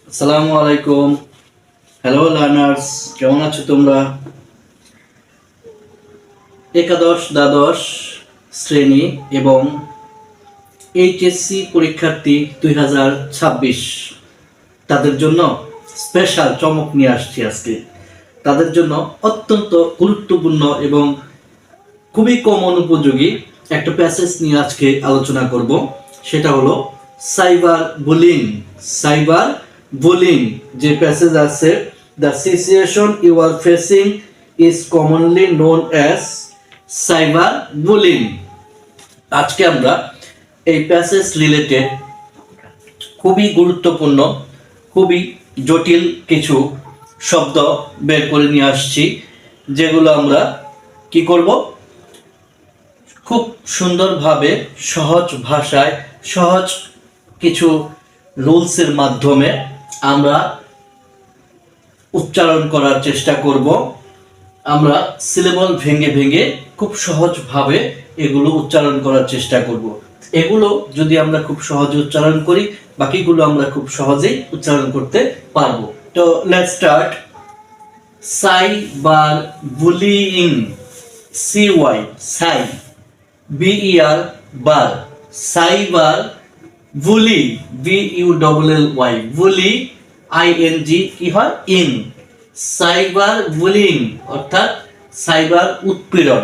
আসসালামু আলাইকুম। Hello learners, কেমন আছো তোমরা? একাদশ দ্বাদশ শ্রেণী এবং এইচএসসি পরীক্ষার্থী 2026 তাদের জন্য স্পেশাল চমক নিয়ে আসছি আজকে। তাদের জন্য অত্যন্ত গুরুত্বপূর্ণ এবং খুবই কম অনুপযোগী একটা প্যাসেজ নিয়ে আজকে আলোচনা করব। সেটা হলো সাইবার বুলিং। সাইবার বুলিং যে প্যাসেজ আছে, the situation you are facing is commonly known as cyber bullying. আজকে আমরা এই প্যাসেজ রিলেটেড খুবই গুরুত্বপূর্ণ, খুবই জটিল কিছু শব্দ বের করে নিয়ে আসছি, যেগুলো আমরা কি করব, খুব সুন্দরভাবে সহজ ভাষায় সহজ কিছু রুলসের মাধ্যমে আমরা উচ্চারণ করার চেষ্টা করব। আমরা সিলেবল ভেঙে ভেঙে খুব সহজভাবে এগুলো উচ্চারণ করার চেষ্টা করব। এগুলো যদি আমরা খুব সহজে উচ্চারণ করি, বাকিগুলো আমরা খুব সহজেই উচ্চারণ করতে পারবো। তো let's start. Cyber bullying, CY, Sai, BER bar, cyber bully, BULLY, bully ING কি হয়, ইন। সাইবার বুলিং অর্থাৎ সাইবার উৎপীড়ন।